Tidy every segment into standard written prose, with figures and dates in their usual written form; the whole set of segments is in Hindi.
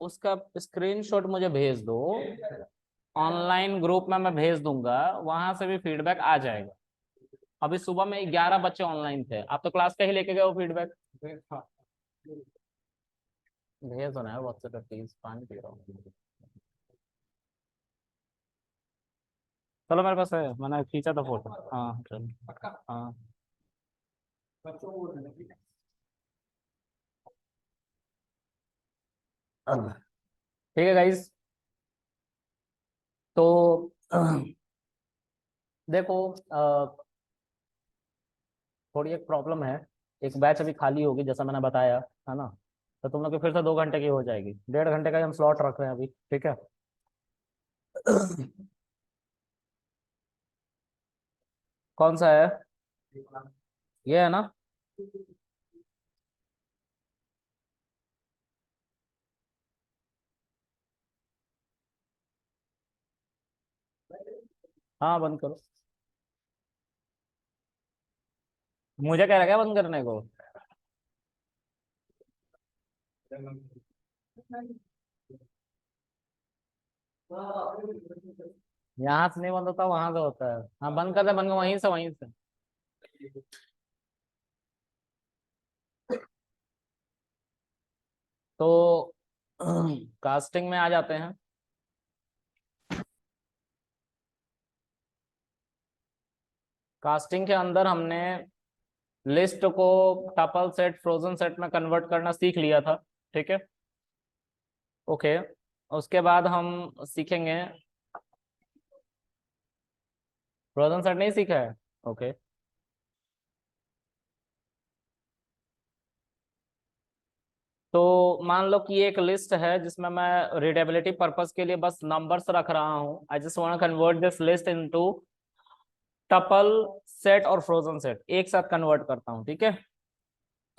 उसका स्क्रीनशॉट मुझे भेज दो, ऑनलाइन ग्रुप में मैं भेज दूंगा, वहां से भी फीडबैक आ जाएगा। अभी सुबह में 11 बच्चे ऑनलाइन थे, आप तो क्लास का ही लेके गए हो फीडबैक। भेज दो ना व्हाट्सएप पे प्लीज, पानी पी रहा हूँ। चलो मेरे पास है, मैंने खींचा था फोटो। हाँ चलो। हाँ ठीक है गाइस। तो देखो, थोड़ी एक प्रॉब्लम है। एक बैच अभी खाली होगी जैसा मैंने बताया, है ना। तो तुम लोग की फिर से 2 घंटे की हो जाएगी, 1.5 घंटे का ही हम स्लॉट रख रहे हैं अभी, ठीक है। कौन सा है? ये है ना। हाँ बंद करो। मुझे क्या लगा बंद करने को? यहाँ से नहीं बंद होता, वहां से होता है। हाँ बंद कर दे, बंद कर, वहीं से वहीं से। तो कास्टिंग में आ जाते हैं। कास्टिंग के अंदर हमने लिस्ट को टपल सेट, फ्रोजन सेट में कन्वर्ट करना सीख लिया था, ठीक है। ओके। उसके बाद हम सीखेंगे। फ्रोजन सेट नहीं सीखा है? ओके। तो मान लो कि ये एक लिस्ट है जिसमें मैं रीडेबिलिटी पर्पस के लिए बस नंबर्स रख रहा हूँ। आई just want convert this list into tuple set और फ्रोजन सेट, एक साथ कन्वर्ट करता हूँ, ठीक है।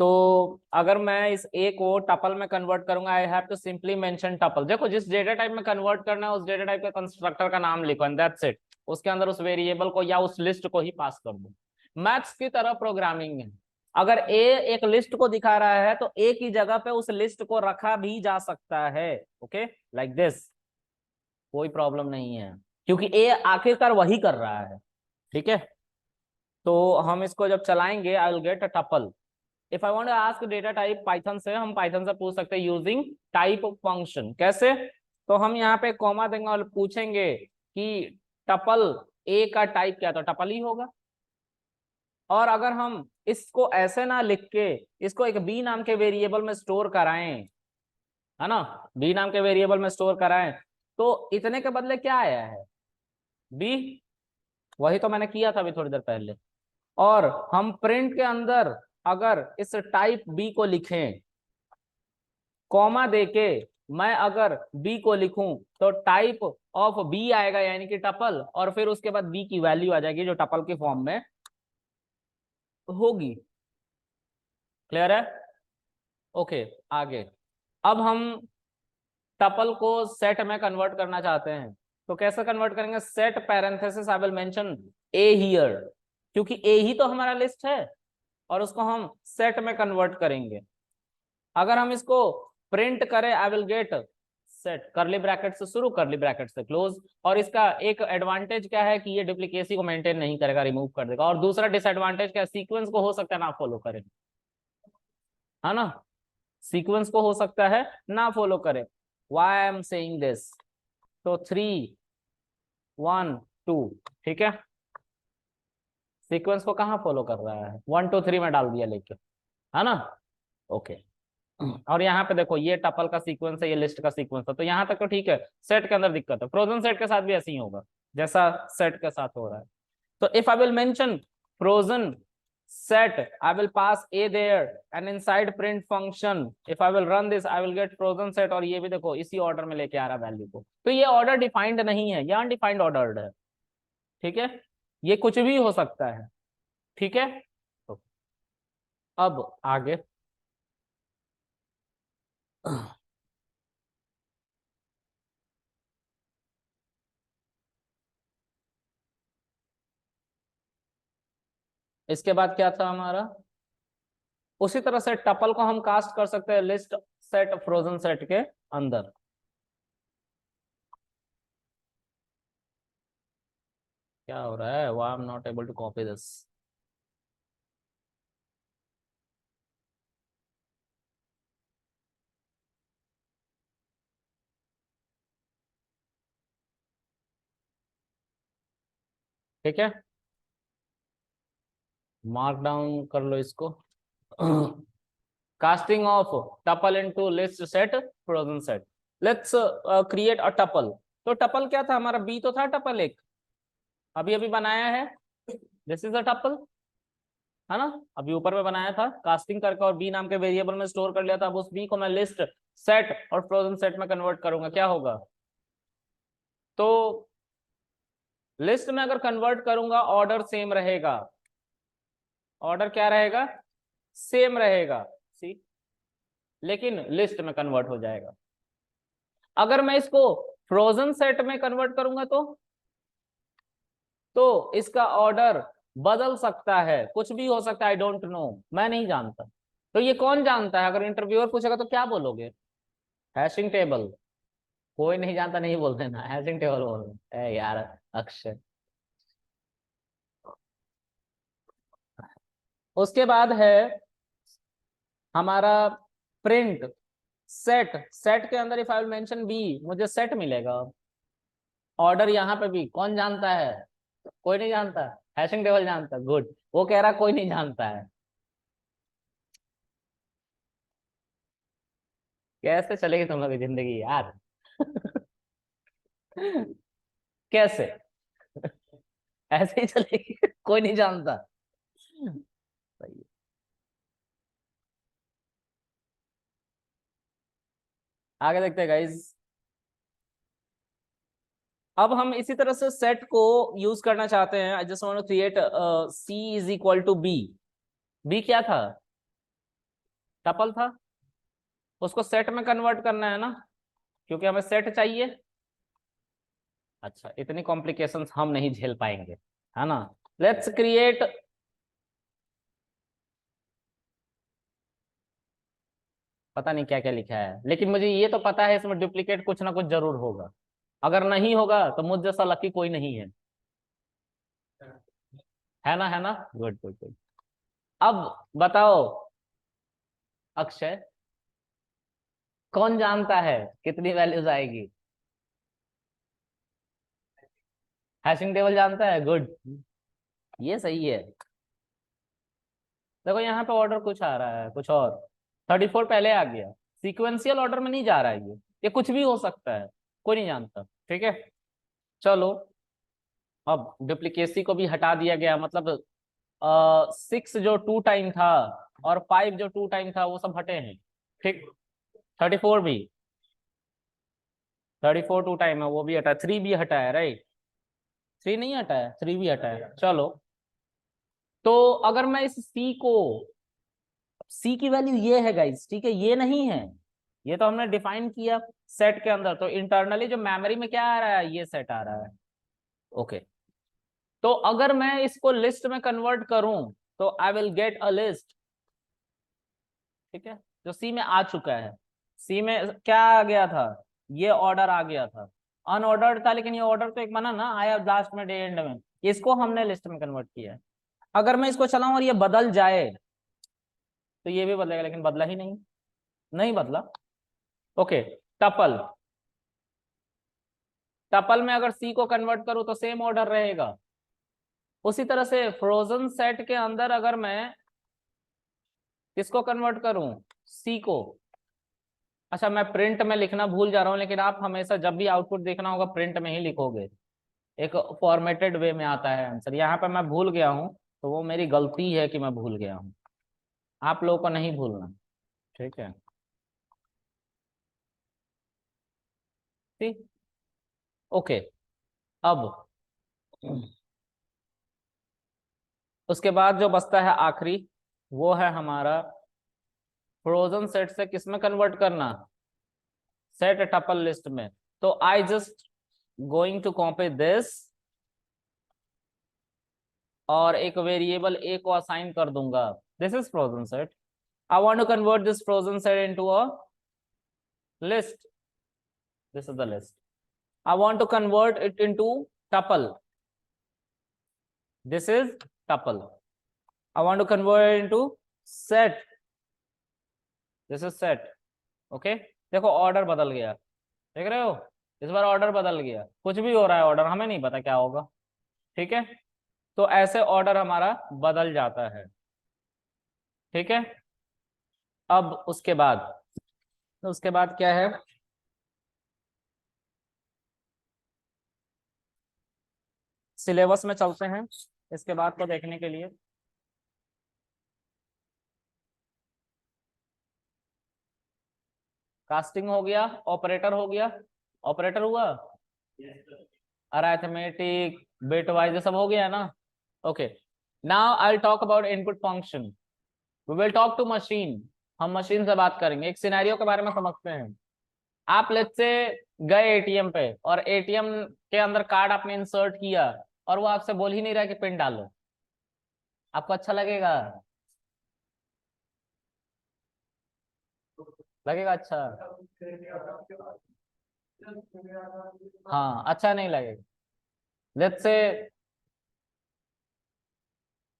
तो अगर मैं इस ए को टपल में कन्वर्ट करूंगा, I have to simply mention tuple. देखो, जिस डेटा टाइप में कन्वर्ट करना है उस डेटा टाइप के कंस्ट्रक्टर का नाम लिखो एंड दैट्स इट। उसके अंदर उस वेरिएबल को या उस लिस्ट को ही पास कर दो। मैथ्स की तरह प्रोग्रामिंग है। अगर ए एक लिस्ट को दिखा रहा है तो ए की जगह पे उस लिस्ट को रखा भी जा सकता है। ओके, लाइक दिस, कोई प्रॉब्लम नहीं है, क्योंकि ए आखिरकार वही कर रहा है, ठीक है। तो हम इसको जब चलाएंगे, I will get a tuple. If I want to ask data type Python से, हम पाइथन से पूछ सकते हैं यूजिंग टाइप फंक्शन। कैसे? तो हम यहाँ पे कॉमा देंगे और पूछेंगे कि टपल ए का टाइप क्या, तो टपल ही होगा। और अगर हम इसको ऐसे ना लिख के इसको एक बी नाम के वेरिएबल में स्टोर कराएं, है ना, बी नाम के वेरिएबल में स्टोर कराएं, तो इतने के बदले क्या आया है? बी। वही तो मैंने किया था अभी थोड़ी देर पहले। और हम प्रिंट के अंदर अगर इस टाइप बी को लिखें, कॉमा देके मैं अगर बी को लिखूं, तो टाइप ऑफ बी आएगा, यानी कि टपल, और फिर उसके बाद बी की वैल्यू आ जाएगी जो टपल के फॉर्म में होगी। क्लियर है? ओके। आगे, अब हम टपल को सेट में कन्वर्ट करना चाहते हैं। तो कैसे कन्वर्ट करेंगे? Set parenthesis I will mention A here, क्योंकि ए ही तो हमारा लिस्ट है, और उसको हम सेट में कन्वर्ट करेंगे। अगर हम इसको प्रिंट करें, आई विल गेट सेट, करली ब्रैकेट से शुरू, करली ब्रैकेट से क्लोज। और इसका एक एडवांटेज क्या है कि ये डुप्लीकेसी को मेंटेन नहीं करेगा, रिमूव कर देगा। और दूसरा डिसएडवांटेज क्या है? सीक्वेंस को हो सकता है ना फॉलो करे, है ना। सीक्वेंस को हो सकता है ना फॉलो करे। Why I am saying this? तो 3 1 2, ठीक है। सीक्वेंस को कहाँ फॉलो कर रहा है? 1 2 3 में डाल दिया लेके, है ना। ओके। और यहाँ पे देखो, ये टपल का सीक्वेंस है, ये लिस्ट का सीक्वेंस है, तो यहाँ तक तो ठीक है। सेट के अंदर दिक्कत है, फ्रोजन सेट के साथ भी ऐसे ही होगा जैसा सेट के साथ हो रहा है। तो if I will mention frozen set, I will pass a there and inside print function if I will run this I will get frozen set। और ये भी देखो इसी ऑर्डर में लेके आ रहा वैल्यू को। तो ये ऑर्डर डिफाइंड नहीं है, ये अनडिफाइंड ऑर्डर है, ठीक है। ये कुछ भी हो सकता है, ठीक है। तो अब आगे, इसके बाद क्या था हमारा? उसी तरह से टपल को हम कास्ट कर सकते हैं लिस्ट सेट फ्रोजन सेट के अंदर। क्या हो रहा है? Why I am not able to copy this? ठीक है, मार्क डाउन कर लो इसको। casting of tuple into list set frozen set। let's create a tuple। तो टपल क्या था हमारा? बी तो था टपल एक, अभी अभी बनाया है, दिस इज अ टपल, है ना? अभी ऊपर में बनाया था कास्टिंग करके और बी नाम के वेरिएबल में स्टोर कर लिया था। अब उस बी को मैं लिस्ट सेट और फ्रोजन सेट में कन्वर्ट करूंगा, क्या होगा? तो लिस्ट में अगर कन्वर्ट करूंगा ऑर्डर सेम रहेगा, ऑर्डर क्या रहेगा? सेम रहेगा, सी, लेकिन लिस्ट में कन्वर्ट हो जाएगा। अगर मैं इसको फ्रोजन सेट में कन्वर्ट करूंगा तो इसका ऑर्डर बदल सकता है, कुछ भी हो सकता है, आई डोंट नो, मैं नहीं जानता। तो ये कौन जानता है? अगर इंटरव्यूअर पूछेगा तो क्या बोलोगे? Hashing table. कोई नहीं जानता नहीं बोल देना, हैशिंग टेबल बोल देना। यार अक्षय। उसके बाद है हमारा प्रिंट सेट। सेट के अंदर if I will mention B, मुझे सेट मिलेगा। ऑर्डर यहाँ पे भी कौन जानता है? कोई नहीं जानता, हैशिंग टेबल जानता। गुड, वो कह रहा कोई नहीं जानता है। कैसे चलेगी तुम लोग की जिंदगी यार? कैसे? ऐसे ही चलेगी? कोई नहीं जानता। सही है। आगे देखते हैं गाइज। अब हम इसी तरह से सेट को यूज करना चाहते हैं। I just want to create C is equal to B. B क्या था? टपल था, उसको सेट में कन्वर्ट करना है ना, क्योंकि हमें सेट चाहिए। अच्छा, इतनी कॉम्प्लिकेशंस हम नहीं झेल पाएंगे, है ना? लेट्स क्रिएट, पता नहीं क्या क्या लिखा है, लेकिन मुझे ये तो पता है इसमें डुप्लीकेट कुछ ना कुछ जरूर होगा। अगर नहीं होगा तो मुझ जैसा लकी कोई नहीं है। है ना? है ना? Good good good. अब बताओ अक्षय, कौन जानता है कितनी वैल्यूज आएगी? हैशिंग टेबल जानता है। गुड, ये सही है। देखो यहाँ पे ऑर्डर कुछ आ रहा है, कुछ और। 34 पहले आ गया, सीक्वेंशियल ऑर्डर में नहीं जा रहा है ये कुछ भी हो सकता है, कोई नहीं जानता। ठीक है, चलो। अब डुप्लीकेसी को भी हटा दिया गया, मतलब 6 जो 2 टाइम था और 5 जो 2 टाइम था वो सब हटे हैं। ठीक, 34 भी, 34 2 टाइम है वो भी हटा है, 3 भी हटा है, राइट? 3 नहीं हटा है, 3 भी हटा है, चलो। तो अगर मैं इस सी को, सी की वैल्यू ये है गाइस, ठीक है, ये नहीं है, ये तो हमने डिफाइन किया सेट के अंदर। तो इंटरनली जो मेमोरी में क्या आ रहा है, ये सेट आ रहा है। ओके, तो अगर मैं इसको लिस्ट में कन्वर्ट करूं तो आई विल गेट अ लिस्ट, ठीक है, जो सी में आ चुका है। सी में क्या आ गया था? ये ऑर्डर आ गया था, अनऑर्डर्ड था, लेकिन ये ऑर्डर तो एक बना ना, आया लास्ट में, डे एंड में। इसको हमने लिस्ट में कन्वर्ट किया है। अगर मैं इसको चलाऊं और ये बदल जाए तो ये भी बदलेगा, लेकिन बदला ही नहीं, नहीं बदला। ओके, टपल, टपल में अगर सी को कन्वर्ट करूं तो सेम ऑर्डर रहेगा। उसी तरह से फ्रोजन सेट के अंदर अगर मैं किसको कन्वर्ट करूं? सी को। अच्छा, मैं प्रिंट में लिखना भूल जा रहा हूं, लेकिन आप हमेशा जब भी आउटपुट देखना होगा प्रिंट में ही लिखोगे, एक फॉर्मेटेड वे में आता है आंसर। यहाँ पे मैं भूल गया हूँ, तो वो मेरी गलती है कि मैं भूल गया हूँ, आप लोगों को नहीं भूलना। ठीक है, ठीक, ओके। अब उसके बाद जो बचता है आखिरी, वो है हमारा फ्रोजन सेट से किस में कन्वर्ट करना? सेट टपल लिस्ट में। तो I just going to copy this और एक वेरिएबल ए को असाइन कर दूंगा, this is frozen set. I want to convert this frozen set into a list. This is the list. I want to convert it into tuple. This is tuple. I want to convert it into set. This is set. Okay, देखो ऑर्डर बदल गया, देख रहे हो, इस बार ऑर्डर बदल गया, कुछ भी हो रहा है ऑर्डर, हमें नहीं पता क्या होगा। ठीक है, तो ऐसे ऑर्डर हमारा बदल जाता है। ठीक है, अब उसके बाद क्या है, सिलेबस में चलते हैं इसके बाद को देखने के लिए। कास्टिंग हो गया, ऑपरेटर हो गया, ऑपरेटर हुआ, अरिथमेटिक, बिट वाइज सब हो गया ना। Okay, now I talk about input function. We will talk to machine, हम मशीन से बात करेंगे। एक सिनेरियो के बारे में समझते हैं। आप लेट्स से गए एटीएम पे और एटीएम के अंदर कार्ड आपने इंसर्ट किया और वो आपसे बोल ही नहीं रहा कि पिन डालो, आपको अच्छा लगेगा? लगेगा अच्छा? हाँ, अच्छा नहीं लगेगा। लेट्स से,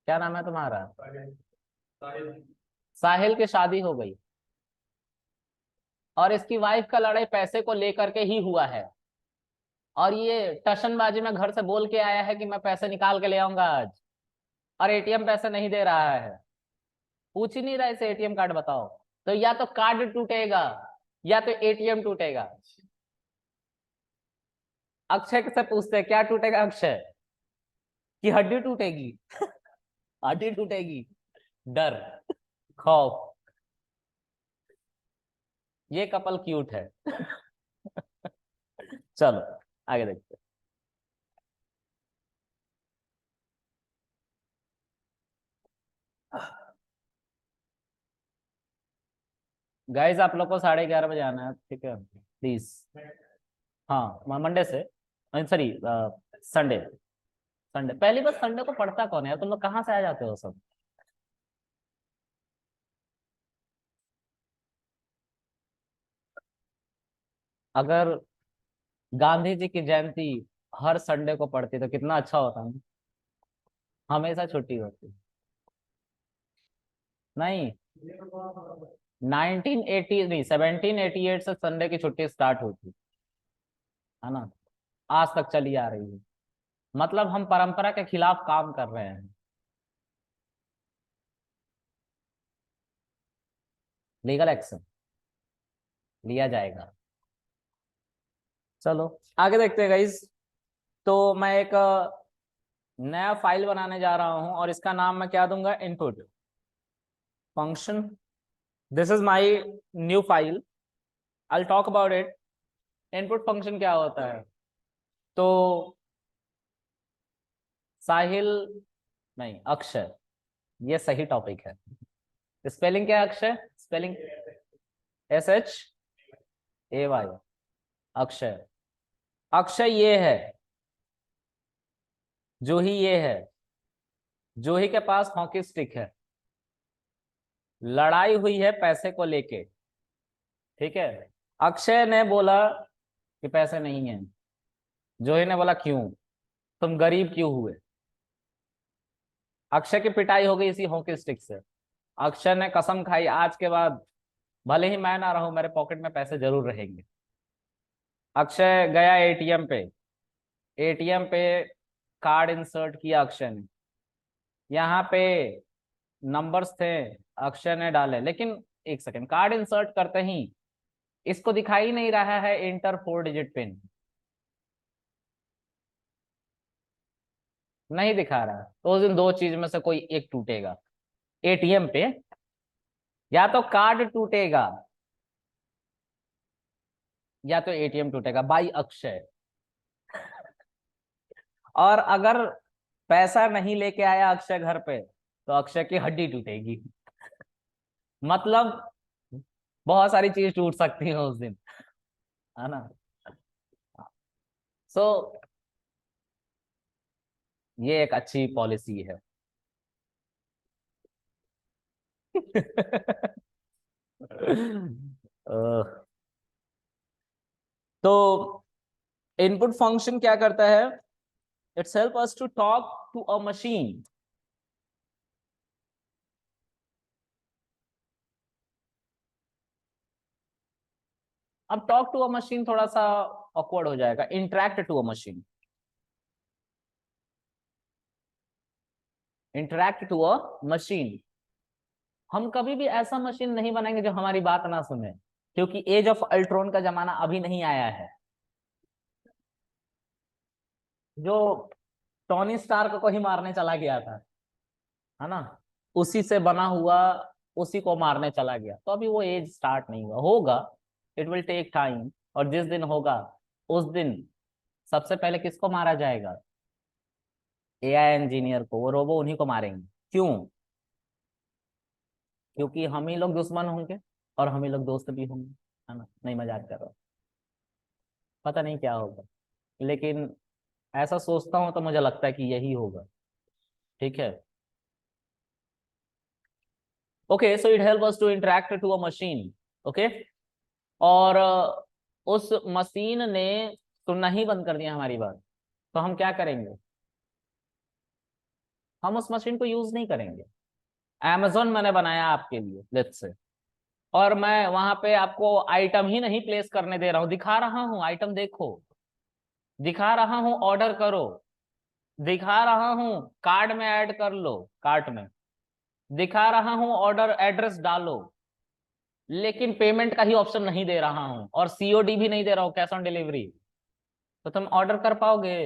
क्या नाम है तुम्हारा? साहिल की शादी हो गई और इसकी वाइफ का लड़ाई पैसे को लेकर के ही हुआ है, और ये टशनबाजी में घर से बोल के आया है कि मैं पैसे निकाल के ले आऊंगा आज, और एटीएम पैसे नहीं दे रहा है, पूछ ही नहीं रहा इसे एटीएम कार्ड बताओ। तो या तो कार्ड टूटेगा या तो एटीएम टूटेगा। अक्षय से पूछते हैं क्या टूटेगा अक्षय, कि हड्डी टूटेगी? हड्डी टूटेगी, डर, खौफ। ये कपल क्यूट है। चलो आगे देखते हैं। गाइस आप लोग को 11:30 बजे आना है, ठीक है प्लीज। हाँ, मंडे से, सॉरी संडे। संडे पहली बार, संडे को पढ़ता कौन है यार, तुम लोग कहाँ से आ जाते हो सब? अगर गांधी जी की जयंती हर संडे को पड़ती तो कितना अच्छा होता ना, हमेशा छुट्टी होती। नहीं, 1980 नहीं, 1788 से संडे की छुट्टी स्टार्ट होती है ना, आज तक चली आ रही है। मतलब हम परंपरा के खिलाफ काम कर रहे हैं। लीगल एक्शन लिया जाएगा। चलो आगे देखते हैं गाइस। तो मैं एक नया फाइल बनाने जा रहा हूं और इसका नाम मैं क्या दूंगा, input function. This is my new file, I talk about it. Input function क्या होता है, तो साहिल, नहीं अक्षय, ये सही टॉपिक है। स्पेलिंग क्या है अक्षय, स्पेलिंग SHAY, अक्षय। अक्षय ये है, जूही ये है, जूही के पास हॉकी स्टिक है, लड़ाई हुई है पैसे को लेके। ठीक है, अक्षय ने बोला कि पैसे नहीं है, जूही ने बोला क्यों, तुम गरीब क्यों हुए? अक्षय की पिटाई हो गई इसी हॉकी स्टिक से। अक्षय ने कसम खाई आज के बाद भले ही मैं ना रहूं, मेरे पॉकेट में पैसे जरूर रहेंगे। अक्षय गया एटीएम पे, एटीएम पे कार्ड इंसर्ट किया अक्षय ने, यहाँ पे नंबर्स थे, अक्षय ने डाले, लेकिन एक सेकंड, कार्ड इंसर्ट करते ही इसको दिखाई नहीं रहा है इंटर 4 डिजिट पिन, नहीं दिखा रहा है। तो उस दिन दो चीज में से कोई एक टूटेगा एटीएम पे, या तो कार्ड टूटेगा या तो एटीएम टूटेगा बाई अक्षय। और अगर पैसा नहीं लेके आया अक्षय घर पे तो अक्षय की हड्डी टूटेगी। मतलब बहुत सारी चीज टूट सकती है उस दिन, है ना। सो ये एक अच्छी पॉलिसी है। तो इनपुट फंक्शन क्या करता है? It's help us to talk to a machine. अब टॉक टू अ मशीन थोड़ा सा ऑकवर्ड हो जाएगा, interact to a machine. Interact to a machine. हम कभी भी ऐसा मशीन नहीं बनाएंगे जो हमारी बात ना सुने, क्योंकि एज ऑफ अल्ट्रॉन का जमाना अभी नहीं आया है। जो टोनी स्टार्क को ही मारने चला गया था, है ना, उसी से बना हुआ, उसी को मारने चला गया, तो अभी वो एज स्टार्ट नहीं हुआ होगा। It will take time. और जिस दिन होगा उस दिन सबसे पहले किसको मारा जाएगा? एआई इंजीनियर को। वो रोबो उन्हीं को मारेंगे। क्यों? क्योंकि हम ही लोग दुश्मन होंगे और हम ही लोग दोस्त भी होंगे, है ना। नहीं, मजाक कर रहा हूं। पता नहीं क्या होगा, लेकिन ऐसा सोचता हूं तो मुझे लगता है कि यही होगा। ठीक है। Okay, so it help us to interact to a machine. Okay. और उस मशीन ने सुनना ही बंद कर दिया हमारी बात, तो हम क्या करेंगे? हम उस मशीन को यूज नहीं करेंगे। Amazon मैंने बनाया आपके लिए, लेट्स से, और मैं वहां पे आपको आइटम ही नहीं प्लेस करने दे रहा हूं, दिखा रहा हूं आइटम देखो, दिखा रहा हूं ऑर्डर करो, दिखा रहा हूं कार्ड में ऐड कर लो, कार्ट में दिखा रहा हूं ऑर्डर एड्रेस डालो, लेकिन पेमेंट का ही ऑप्शन नहीं दे रहा हूं और सीओडी भी नहीं दे रहा हूं, कैश ऑन डिलीवरी, तो तुम ऑर्डर कर पाओगे?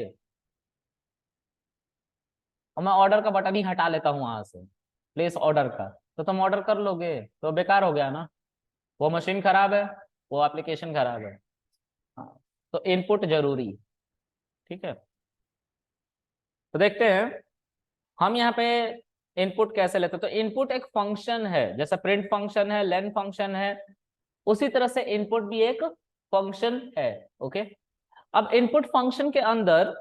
और मैं ऑर्डर का बटन ही हटा लेता हूँ वहां से, प्लेस ऑर्डर का, तो तुम ऑर्डर कर लोगे? तो बेकार हो गया ना। वो मशीन खराब है, वो एप्लीकेशन खराब है। हाँ, तो इनपुट जरूरी। ठीक है। तो देखते हैं हम यहाँ पे इनपुट कैसे लेते हैं। तो इनपुट एक फंक्शन है, जैसे प्रिंट फंक्शन है, लेन फंक्शन है, उसी तरह से इनपुट भी एक फंक्शन है। ओके। अब इनपुट फंक्शन के अंदर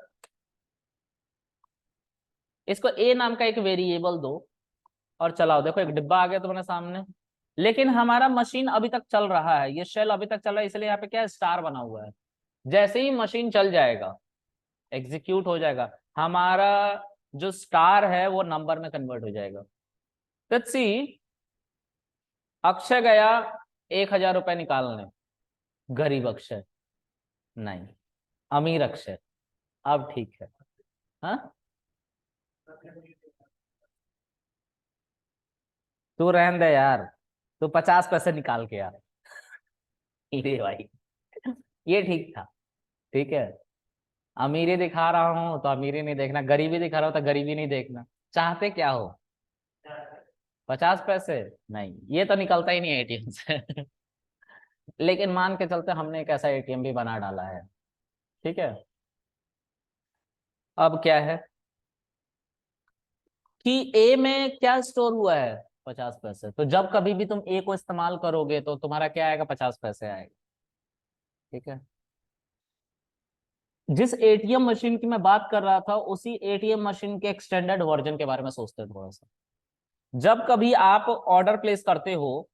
इसको ए नाम का एक वेरिएबल दो और चलाओ। देखो एक डिब्बा आ गया तुम्हारे सामने, लेकिन हमारा मशीन अभी तक चल रहा है, ये शेल अभी तक चल रहा है, इसलिए यहाँ पे क्या है, स्टार बना हुआ है। जैसे ही मशीन चल जाएगा, एग्जीक्यूट हो जाएगा, हमारा जो स्टार है वो नंबर में कन्वर्ट हो जाएगा। लेट्स सी, अक्षय गया 1,000 रुपए निकालने। गरीब अक्षय नहीं, अमीर अक्षय। अब ठीक है। हाँ, तू रहने दे यार, तू 50 पैसे निकाल के यार। ले भाई, ये ठीक था। ठीक है। अमीरी दिखा रहा हूं तो अमीरी नहीं देखना, गरीबी दिखा रहा हूं तो गरीबी नहीं देखना। चाहते क्या हो? 50 पैसे? नहीं, ये तो निकलता ही नहीं है एटीएम से। लेकिन मान के चलते हमने एक ऐसा एटीएम भी बना डाला है। ठीक है। अब क्या है कि ए में क्या स्टोर हुआ है? 50 पैसे। तो जब कभी भी तुम ए को इस्तेमाल करोगे तो तुम्हारा क्या आएगा? 50 पैसे आएगा। ठीक है। जिस एटीएम मशीन की मैं बात कर रहा था, उसी एटीएम मशीन के एक्सटेंडेड वर्जन के बारे में सोचते हैं थोड़ा सा। जब कभी आप ऑर्डर प्लेस करते हो,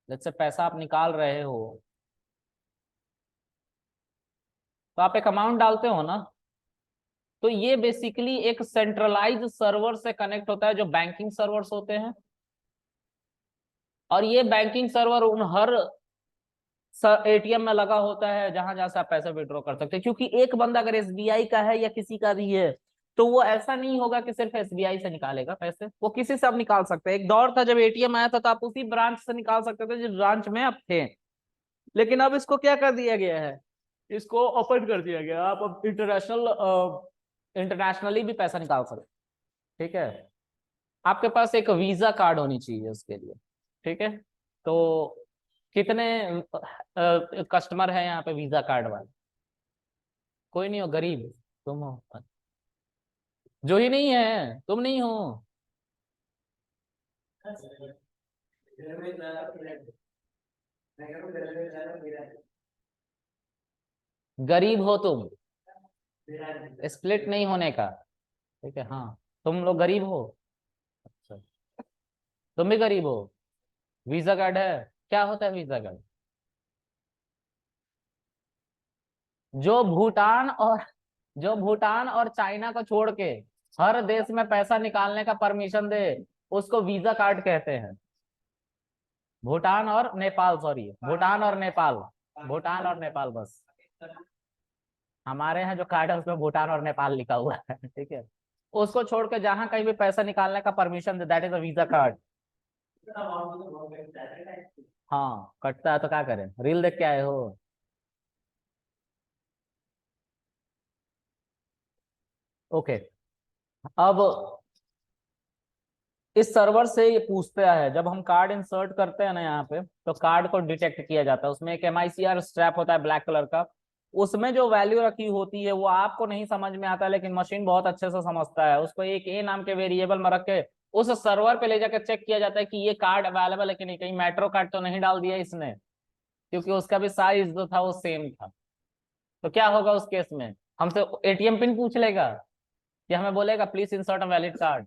जैसे पैसा आप निकाल रहे हो, तो आप एक अमाउंट डालते हो ना, तो ये बेसिकली एक सेंट्रलाइज सर्वर से कनेक्ट होता है, जो बैंकिंग सर्वर्स होते हैं। और ये बैंकिंग सर्वर उन हर एटीएम में लगा होता है जहां जहां से आप पैसे विड्रॉ कर सकते हैं। क्योंकि एक बंदा अगर एसबीआई का है या किसी का भी है, तो वो ऐसा नहीं होगा कि सिर्फ एसबीआई से निकालेगा पैसे, वो किसी से आप निकाल सकते हैं। एक दौर था जब एटीएम आया था तो आप उसी ब्रांच से निकाल सकते थे जिस ब्रांच में आप थे। लेकिन अब इसको क्या कर दिया गया है? इसको ओपन कर दिया गया, आप अब इंटरनेशनली भी पैसा निकाल सकते। ठीक है। आपके पास एक वीजा कार्ड होनी चाहिए उसके लिए। ठीक है। तो कितने कस्टमर है यहाँ पे वीजा कार्ड वाले? कोई नहीं हो, गरीब तुम हो। जो ही नहीं है, तुम नहीं हो। गरीब हो तुम, स्प्लिट नहीं होने का। ठीक है। हाँ, तुम लोग गरीब हो। अच्छा, तुम भी गरीब हो। वीजा कार्ड है। क्या होता है वीजा कार्ड? जो भूटान और जो भूटान और चाइना को छोड़ के हर देश में पैसा निकालने का परमिशन दे, उसको वीजा कार्ड कहते हैं। भूटान और नेपाल, सॉरी, भूटान और नेपाल, भूटान और नेपाल बस। हमारे यहाँ जो कार्ड है उसमें भूटान और नेपाल लिखा हुआ है, ठीक है। उसको छोड़ के जहां कहीं भी पैसा निकालने का permission they, that is a visa card. हाँ, कटता है तो क्या करें, रील देख के आए हो। ओके। अब इस सर्वर से ये पूछता है, जब हम कार्ड इंसर्ट करते हैं ना यहाँ पे, तो कार्ड को डिटेक्ट किया जाता है। उसमें एक MICR स्ट्रैप होता है ब्लैक कलर का। उसमें जो वैल्यू रखी होती है वो आपको नहीं समझ में आता, लेकिन मशीन बहुत अच्छे से समझता है। उसको एक ए नाम के वेरिएबल में रख के उस सर्वर पे ले जाकर चेक किया जाता है कि ये कार्ड अवेलेबल है कि नहीं, कहीं मेट्रो कार्ड तो नहीं डाल दिया इसने, क्योंकि उसका भी साइज जो था वो सेम था। तो क्या होगा उस केस में? हमसे ATM पिन पूछ लेगा, कि हमें बोलेगा please insert a valid card,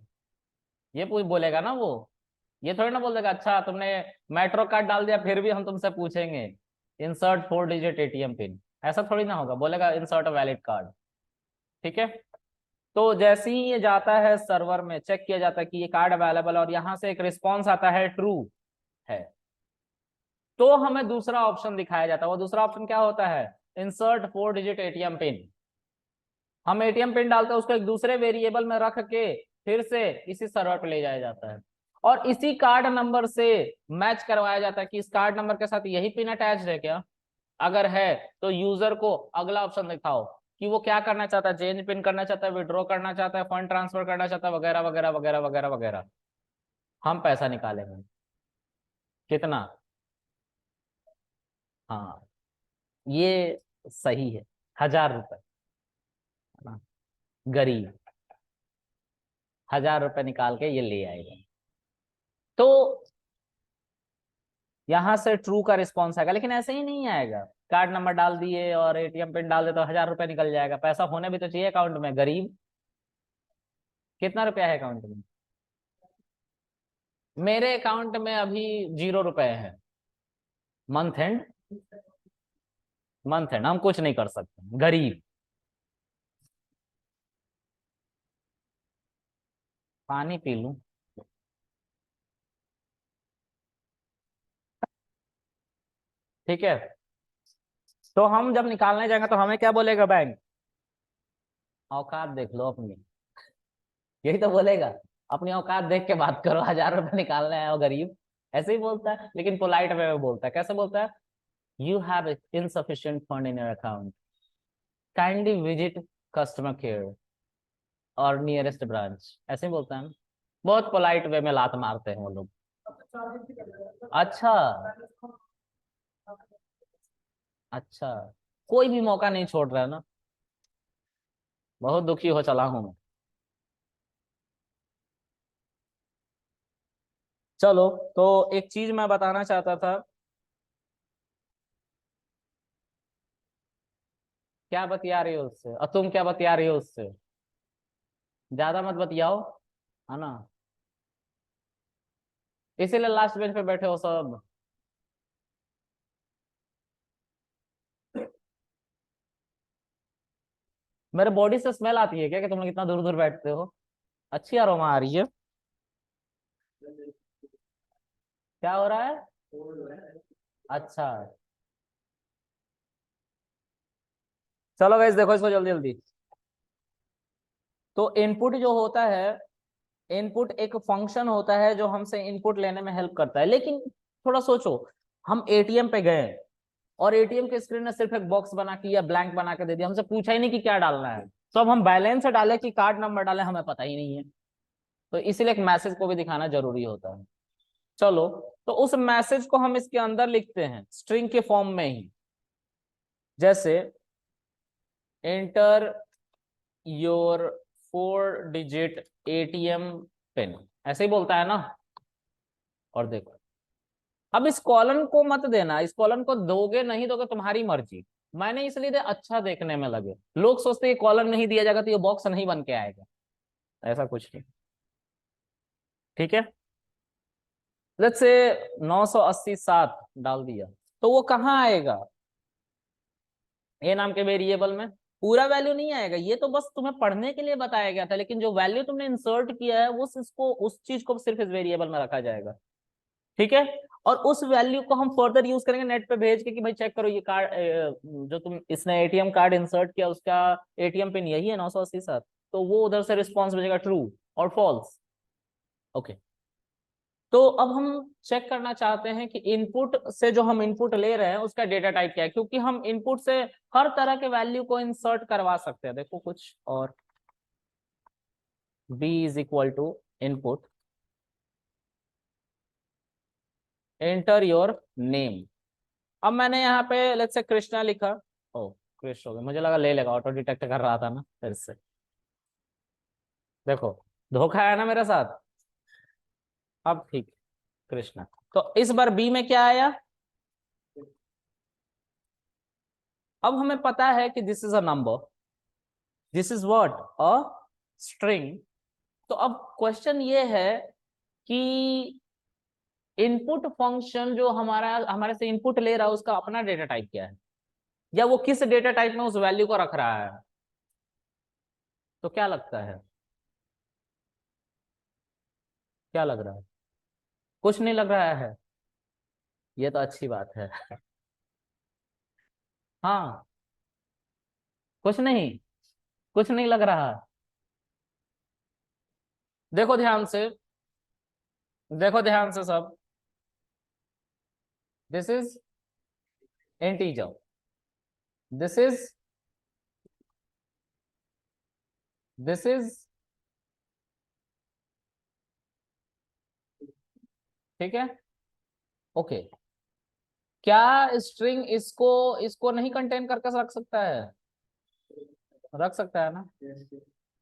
ये पूछ बोलेगा ना वो। ये थोड़ी ना बोल देगा अच्छा तुमने मेट्रो कार्ड डाल दिया फिर भी हम तुमसे पूछेंगे इंसर्ट 4 डिजिट ATM पिन। ऐसा थोड़ी ना होगा, बोलेगा इंसर्ट अ वैलिड कार्ड। ठीक है। तो जैसे ही ये जाता है सर्वर में, चेक किया जाता है कि ये कार्ड अवेलेबल है, और यहाँ से एक रिस्पॉन्स आता है ट्रू है, तो हमें दूसरा ऑप्शन दिखाया जाता है। वो दूसरा ऑप्शन क्या होता है? Insert 4 digit ATM pin. हम ATM पिन डालते हैं, उसको एक दूसरे वेरिएबल में रख के फिर से इसी सर्वर पे ले जाया जाता है, और इसी कार्ड नंबर से मैच करवाया जाता है कि इस कार्ड नंबर के साथ यही पिन अटैच है क्या। अगर है तो यूजर को अगला ऑप्शन दिखाओ कि वो क्या करना चाहता है, चेंज पिन करना चाहता है, विड्रॉ करना चाहता है, फंड ट्रांसफर करना चाहता है, वगैरह वगैरह वगैरह वगैरह वगैरह। हम पैसा निकालेंगे। कितना? हाँ, ये सही है। 1000 रुपए, है ना। गरीब 1000 रुपए निकाल के ये ले आएगा। तो यहाँ से ट्रू का रिस्पॉन्स आएगा, लेकिन ऐसे ही नहीं आएगा। कार्ड नंबर डाल दिए और ATM पिन डाल दे तो 1000 रुपए निकल जाएगा। पैसा होने भी तो चाहिए अकाउंट में, गरीब। कितना रुपया है अकाउंट में? मेरे अकाउंट में अभी 0 रुपए है। मंथ एंड, मंथ एंड हम कुछ नहीं कर सकते, गरीब। पानी पी लूं? ठीक है। तो हम जब निकालने जाएंगे तो हमें क्या बोलेगा बैंक? औकात देख लो अपनी, यही तो बोलेगा। अपनी औकात देख के बात करो, 1000 रुपए निकालने आए हो गरीब। ऐसे ही बोलता है, लेकिन पोलाइट वे में बोलता है। कैसे बोलता है? You have insufficient fund in your account, kindly visit customer care और नियरेस्ट ब्रांच। ऐसे ही बोलता है ना। बहुत पोलाइट वे में लात मारते हैं वो लोग। अच्छा, अच्छा। कोई भी मौका नहीं छोड़ रहा है ना। बहुत दुखी हो चला हूं मैं। चलो, तो एक चीज मैं बताना चाहता था। क्या बतिया रही हो उससे, और तुम क्या बतिया रही हो उससे? ज्यादा मत बतियाओ, है ना। इसीलिए लास्ट बेंच पे बैठे हो सब। मेरे बॉडी से स्मेल आती है क्या कि तुम लोग इतना दूर दूर बैठते हो? अच्छी अरोमा आ रही है। क्या हो रहा है? अच्छा। चलो गाइस, देखो इसको जल्दी जल्दी। तो इनपुट जो होता है, इनपुट एक फंक्शन होता है जो हमसे इनपुट लेने में हेल्प करता है। लेकिन थोड़ा सोचो, हम ATM पे गए और ATM के स्क्रीन ने सिर्फ एक बॉक्स बना के या ब्लैंक बना के दे दिया, हमसे पूछा ही नहीं कि क्या डालना है। तो अब हम बैलेंस डाले कि कार्ड नंबर डाले, हमें पता ही नहीं है। तो इसीलिए एक मैसेज को भी दिखाना जरूरी होता है। चलो, तो उस मैसेज को हम इसके अंदर लिखते हैं स्ट्रिंग के फॉर्म में ही। जैसे enter your 4 digit ATM pin, ऐसे ही बोलता है ना। और देखो, अब इस कॉलन को मत देना, इस कॉलन को दोगे नहीं दोगे तुम्हारी मर्जी। मैंने इसलिए दे अच्छा देखने में लगे। लोग सोचते हैं कॉलन नहीं दिया जाएगा तो ये बॉक्स नहीं बन के आएगा। ऐसा कुछ नहीं। ठीक है। लेट्स से 987 डाल दिया, तो वो कहाँ आएगा? ए नाम के वेरिएबल में। पूरा वैल्यू नहीं आएगा, ये तो बस तुम्हें पढ़ने के लिए बताया गया था, लेकिन जो वैल्यू तुमने इंसर्ट किया है वो इसको, उस चीज को सिर्फ इस वेरिएबल में रखा जाएगा। ठीक है, और उस वैल्यू को हम फर्दर यूज करेंगे नेट पे भेज के कि भाई चेक करो ये कार्ड, जो तुम इसने एटीएम कार्ड इंसर्ट किया उसका एटीएम पिन यही है 987, तो वो उधर से रिस्पॉन्स भेजेगा ट्रू और फॉल्स। ओके, तो अब हम चेक करना चाहते हैं कि इनपुट से जो हम इनपुट ले रहे हैं उसका डेटा टाइप क्या है, क्योंकि हम इनपुट से हर तरह के वैल्यू को इंसर्ट करवा सकते हैं। देखो कुछ और, b is equal to input, enter your name. अब मैंने यहाँ पे लेट्स से कृष्णा लिखा। ओ, कृष्ण हो गया, मुझे लगा ले लेगा, ऑटो डिटेक्ट कर रहा था ना फिर से। देखो धोखा है ना मेरे साथ। अब ठीक, कृष्णा। तो इस बार बी में क्या आया? अब हमें पता है कि this is a number, this is what, a string. तो अब क्वेश्चन ये है कि इनपुट फंक्शन जो हमारे से इनपुट ले रहा है उसका अपना डेटा टाइप क्या है, या वो किस डेटा टाइप में उस वैल्यू को रख रहा है? तो क्या लगता है, क्या लग रहा है? कुछ नहीं लग रहा है, ये तो अच्छी बात है। हाँ, कुछ नहीं, कुछ नहीं लग रहा। देखो ध्यान से, देखो ध्यान से सब, this is integer, this is, ठीक है। ओके, क्या स्ट्रिंग इसको इसको नहीं कंटेन करके रख सकता है? रख सकता है ना।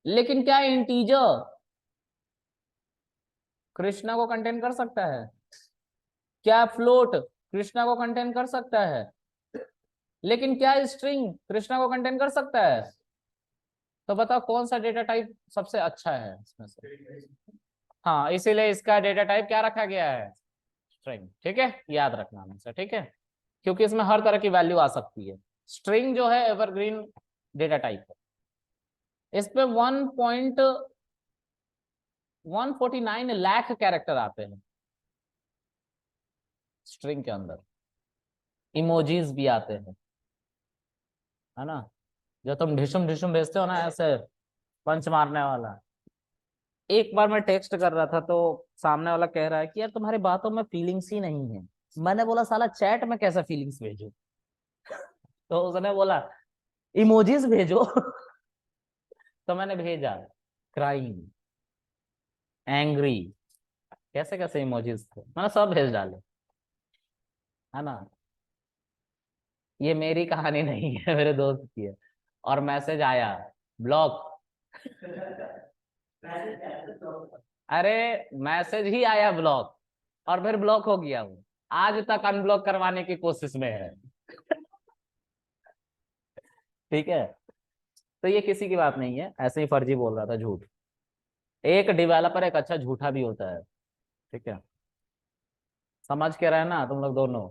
लेकिन क्या इंटीजर कृष्णा को कंटेन कर सकता है? क्या फ्लोट कृष्णा को कंटेन कर सकता है? लेकिन क्या स्ट्रिंग कृष्णा को कंटेन कर सकता है? तो बताओ कौन सा डेटा टाइप सबसे अच्छा है इसमें से? हाँ, इसीलिए इसका डेटा टाइप क्या रखा गया है? स्ट्रिंग। ठीक है, याद रखना हमेशा, ठीक है, क्योंकि इसमें हर तरह की वैल्यू आ सकती है। स्ट्रिंग जो है एवरग्रीन डेटा टाइप है। इस पे 1.149 लाख कैरेक्टर आते हैं स्ट्रिंग के अंदर। इमोजीज भी आते हैं, है ना, जो तुम ढिशुम ढिशुम भेजते हो ना ऐसे, पंच मारने वाला। एक बार मैं टेक्स्ट कर रहा था तो सामने वाला कह रहा है कि यार तुम्हारी बातों में फीलिंग्स ही नहीं है। मैंने बोला साला चैट में कैसा फीलिंग्स भेजूं? तो उसने बोला इमोजीज भेजो। तो मैंने भेजा क्राइम, एंग्री, कैसे कैसे इमोजीज थे, मैंने सब भेज डाले, है ना। ये मेरी कहानी नहीं है, मेरे दोस्त की है। और मैसेज आया ब्लॉक। अरे मैसेज ही आया ब्लॉक, और फिर ब्लॉक हो गया हूँ। आज तक अनब्लॉक करवाने की कोशिश में है। ठीक है, तो ये किसी की बात नहीं है, ऐसे ही फर्जी बोल रहा था, झूठ। एक डेवलपर एक अच्छा झूठा भी होता है, ठीक है, समझ के रहे ना तुम लोग दोनों।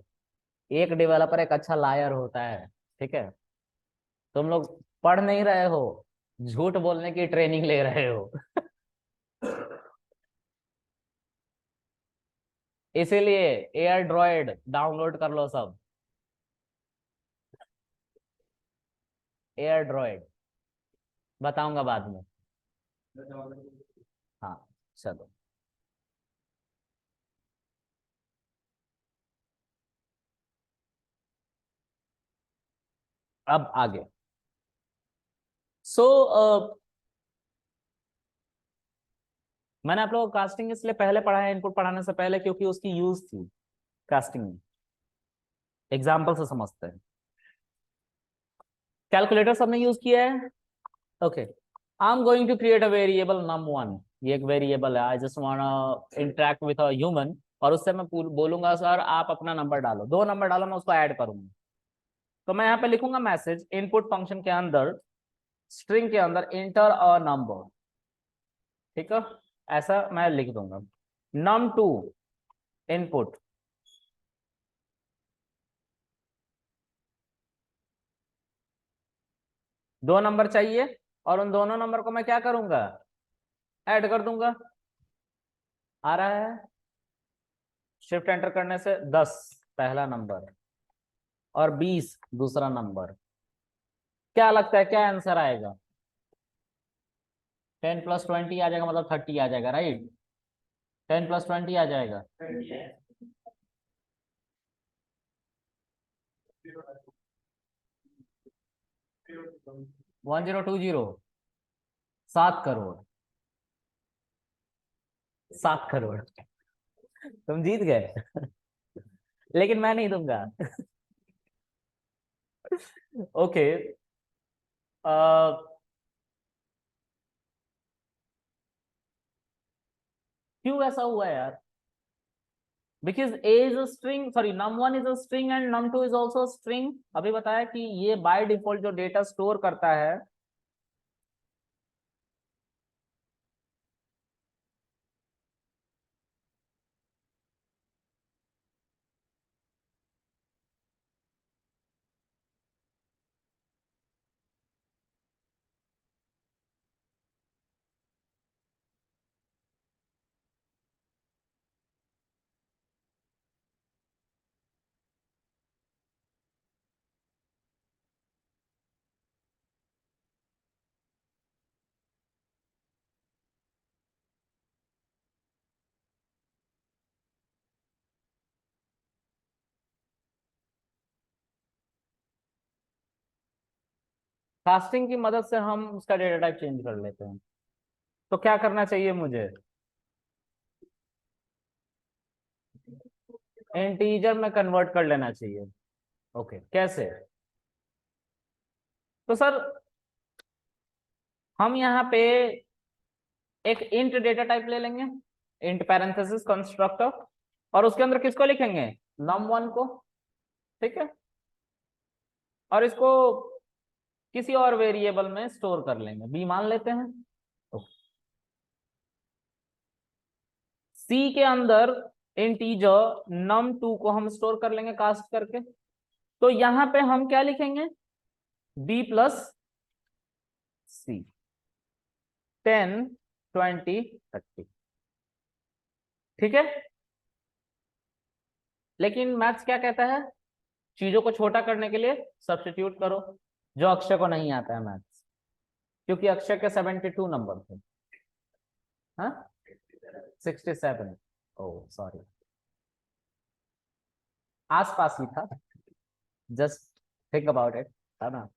एक डेवलपर एक अच्छा लायर होता है, ठीक है। तुम लोग पढ़ नहीं रहे हो, झूठ बोलने की ट्रेनिंग ले रहे हो। इसीलिए एयर ड्रॉइड डाउनलोड कर लो सब, एयर ड्रॉइड, बताऊंगा बाद में। हाँ, चलो अब आगे। सो मैंने आप लोगों को कास्टिंग इसलिए पहले पढ़ा है इनपुट पढ़ाने से पहले, क्योंकि उसकी यूज थी कास्टिंग में। एग्जाम्पल से समझते हैं। कैलकुलेटर सबने यूज किया है। Okay, I am going to create a variable num1। ये एक वेरिएबल है, I just want interact with a human, और उससे मैं बोलूंगा सर आप अपना नंबर डालो, 2 नंबर डालो, मैं उसको ऐड करूंगा। तो मैं यहाँ पे लिखूंगा मैसेज इनपुट फंक्शन के अंदर, स्ट्रिंग के अंदर इंटर अ नंबर, ठीक है, ऐसा मैं लिख दूंगा num2 इनपुट, दो नंबर चाहिए और उन दोनों नंबर को मैं क्या करूंगा, ऐड कर दूंगा। आ रहा है, शिफ्ट एंटर करने से 10 पहला नंबर और 20 दूसरा नंबर। क्या लगता है क्या आंसर आएगा? 10 + 20 आ जाएगा, मतलब 30 आ जाएगा, राइट? 10 + 20 आ जाएगा। 1020, 7 करोड़। 7 करोड़। तुम जीत गए। लेकिन मैं नहीं दूंगा। ओके। क्यों ऐसा हुआ यार? Because A is a string, sorry, num1 is a string and num2 is also string. अभी बताया कि ये बाय डिफॉल्ट जो डेटा स्टोर करता है। कास्टिंग की मदद से हम उसका डेटा टाइप चेंज कर लेते हैं। तो क्या करना चाहिए मुझे? इंटीजर में कन्वर्ट कर लेना चाहिए। ओके, कैसे? तो सर, हम यहाँ पे एक इंट डेटा टाइप ले लेंगे, इंट पैरेंथेसिस कंस्ट्रक्टर, और उसके अंदर किसको लिखेंगे, num1 को। ठीक है, और इसको किसी और वेरिएबल में स्टोर कर लेंगे, बी मान लेते हैं। सी के अंदर इंटीजर num2 को हम स्टोर कर लेंगे कास्ट करके। तो यहां पे हम क्या लिखेंगे, b+c, 10 20 30। ठीक है, लेकिन मैथ्स क्या कहता है, चीजों को छोटा करने के लिए सब्स्टिट्यूट करो, जो अक्षय को नहीं आता है मैथ्स, क्योंकि अक्षय के 72 नंबर थे। हाँ, 67। ओ सॉरी, आस पास ही था, जस्ट थिंक अबाउट इट, है ना?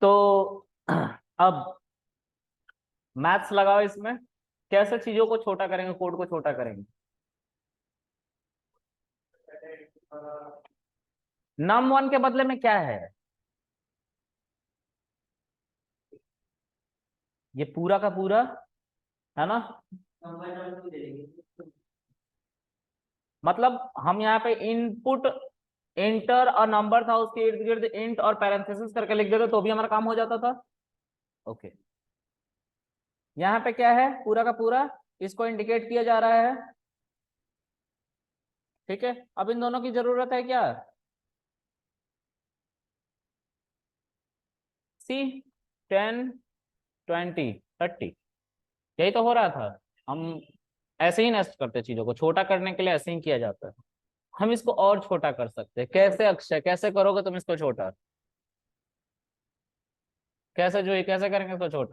तो अब मैथ्स लगाओ इसमें, कैसे चीजों को छोटा करेंगे, कोड को छोटा करेंगे। num1 के बदले में क्या है, ये पूरा का पूरा, है ना? मतलब हम यहाँ पे इनपुट इंटर और नंबर था, उसके इर्द गिर्द इंट और पैरेंथेसिस करके लिख देते तो भी हमारा काम हो जाता था। ओके, यहाँ पे क्या है, पूरा का पूरा इसको इंडिकेट किया जा रहा है। ठीक है, अब इन दोनों की जरूरत है क्या, सी, 10 20 30, यही तो हो रहा था। हम ऐसे ही नेस्ट करते, चीजों को छोटा करने के लिए ऐसे ही किया जाता है। हम इसको और छोटा कर सकते हैं, कैसे अक्षय, कैसे करोगे तुम इसको छोटा? कैसे जो ये कैसे करेंगे इसको छोटा?